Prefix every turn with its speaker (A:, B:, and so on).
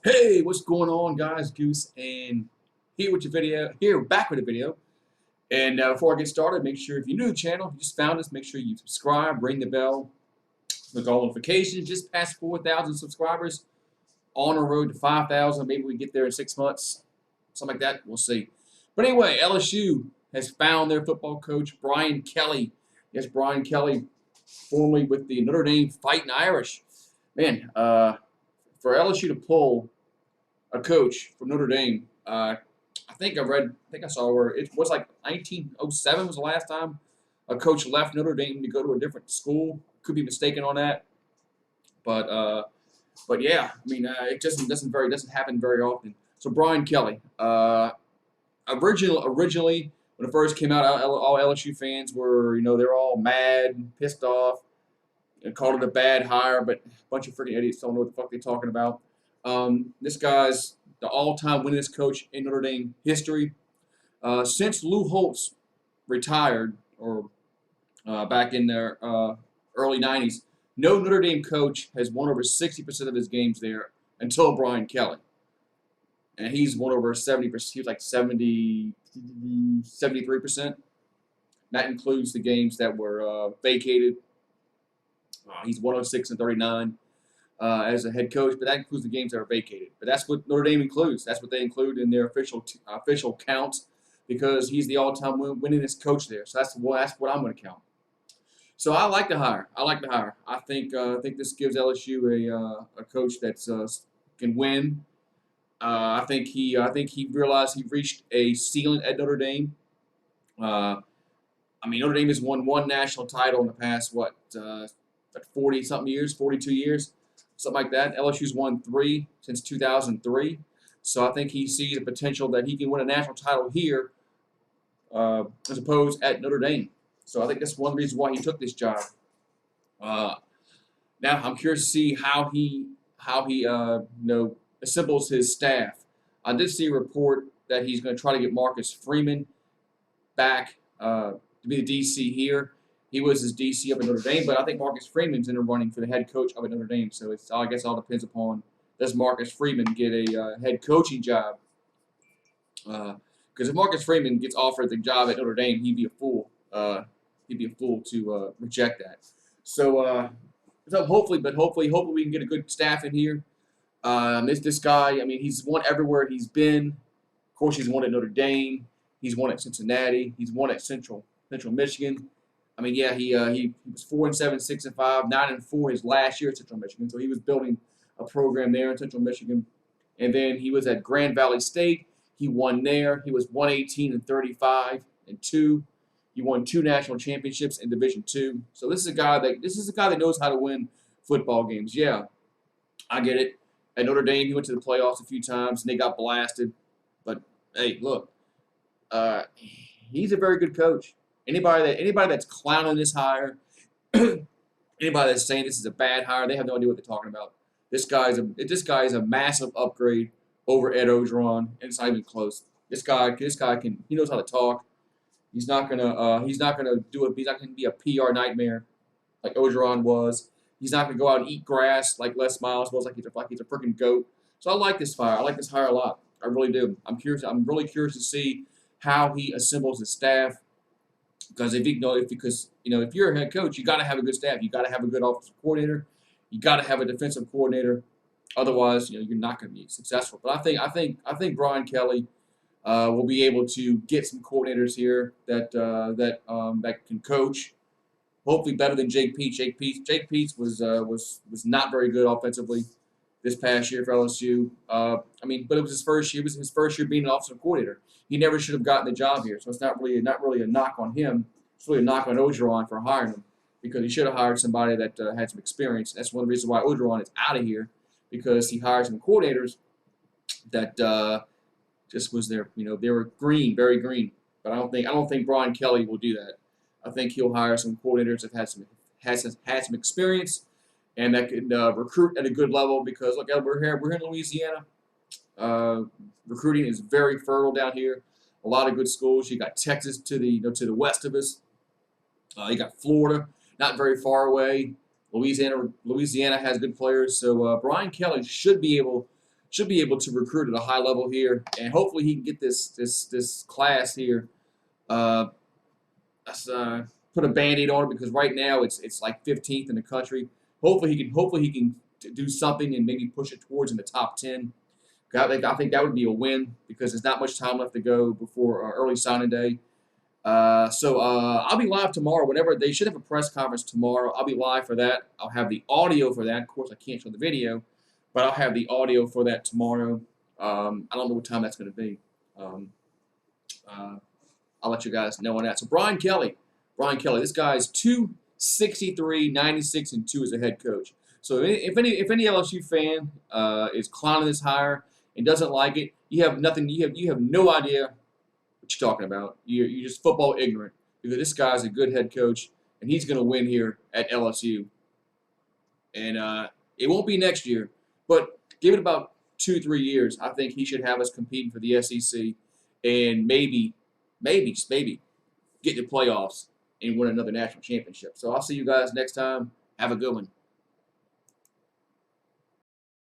A: Hey, what's going on, guys? Goose and here with your video. Here, back with a video. And before I get started, make sure if you're new to the channel, if you just found us, make sure you subscribe, ring the bell, click all notifications. Just past 4,000 subscribers, on the road to 5,000. Maybe we get there in 6 months, something like that. We'll see. But anyway, LSU has found their football coach, Brian Kelly. Yes, Brian Kelly, formerly with the Notre Dame Fighting Irish. Man, for LSU to pull a coach from Notre Dame. I think I saw where it was like 1907 was the last time a coach left Notre Dame to go to a different school. Could be mistaken on that, but yeah, I mean it just doesn't happen very often. So Brian Kelly, originally when it first came out, all LSU fans were they're all mad, pissed off, and called it a bad hire, but a bunch of freaking idiots don't know what the fuck they're talking about. This guy's the all-time winningest coach in Notre Dame history. Since Lou Holtz retired, or back in the early 90s, no Notre Dame coach has won over 60% of his games there until Brian Kelly. And he's won over 70%. He was like 73%. That includes the games that were vacated. He's 106-39 as a head coach, but that includes the games that are vacated. But that's what Notre Dame includes. That's what they include in their official count because he's the all-time winningest coach there. So that's what I'm going to count. So I like the hire. I think this gives LSU a coach that can win. I think he realized he reached a ceiling at Notre Dame. I mean, Notre Dame has won one national title in the past, 40-something years, 42 years, something like that. LSU's won 3 since 2003. So I think he sees a potential that he can win a national title here as opposed at Notre Dame. So I think that's one reason why he took this job. Now I'm curious to see how he assembles his staff. I did see a report that he's going to try to get Marcus Freeman back to be the DC here. He was his DC up in Notre Dame, but I think Marcus Freeman's in the running for the head coach up at Notre Dame. So I guess it all depends upon, does Marcus Freeman get a head coaching job? Because if Marcus Freeman gets offered the job at Notre Dame, he'd be a fool. He'd be a fool to reject that. So hopefully we can get a good staff in here. This guy, I mean, he's won everywhere he's been. Of course, he's won at Notre Dame. He's won at Cincinnati. He's won at Central Michigan. I mean, yeah, he was 4-7, 6-5, 9-4 his last year at Central Michigan. So he was building a program there in Central Michigan, and then he was at Grand Valley State. He won there. He was 118-35-2. He won 2 national championships in Division II. So this is a guy that knows how to win football games. Yeah, I get it. At Notre Dame, he went to the playoffs a few times and they got blasted. But hey, look, he's a very good coach. Anybody that's clowning this hire, anybody that's saying this is a bad hire, they have no idea what they're talking about. This guy is a massive upgrade over Ed Orgeron, and it's not even close. This guy he knows how to talk. He's not gonna be a PR nightmare like Orgeron was. He's not gonna go out and eat grass like Les Miles was, like he's a freaking goat. So I like this hire. I like this hire a lot. I really do. I'm really curious to see how he assembles his staff. Because if you're a head coach, you got to have a good staff. You got to have a good offensive coordinator. You got to have a defensive coordinator. Otherwise, you're not going to be successful. But I think Brian Kelly will be able to get some coordinators here that can coach. Hopefully, better than Jake Peetz. Jake Peetz was not very good offensively this past year for LSU. But it was his first year. It was his first year being an offensive coordinator. He never should have gotten the job here. So it's not really a knock on him. It's really a knock on Orgeron for hiring him because he should have hired somebody that had some experience. That's one of the reasons why Orgeron is out of here, because he hired some coordinators that just was there. They were green, very green. But I don't think Brian Kelly will do that. I think he'll hire some coordinators that had some experience and that can recruit at a good level. Because look, we're here in Louisiana. Recruiting is very fertile down here. A lot of good schools. You got Texas to the west of us. You got Florida, not very far away. Louisiana has good players. So Brian Kelly should be able should be able to recruit at a high level here, and hopefully he can get this class here. Let's put a Band-Aid on it, because right now it's like 15th in the country. Hopefully he can do something and maybe push it towards in the top 10. I think that would be a win, because there's not much time left to go before early signing day. I'll be live tomorrow. Whenever they should have a press conference tomorrow, I'll be live for that. I'll have the audio for that. Of course, I can't show the video, but I'll have the audio for that tomorrow. I don't know what time that's going to be. I'll let you guys know on that. So Brian Kelly, this guy is 263, 96, and 2 as a head coach. So if any LSU fan is clowning this hire and doesn't like it, you have no idea what you're talking about. You're just football ignorant, because this guy's a good head coach, and he's going to win here at LSU. And it won't be next year, but give it about 2-3 years. I think he should have us competing for the SEC, and maybe get to playoffs and win another national championship. So I'll see you guys next time. Have a good one.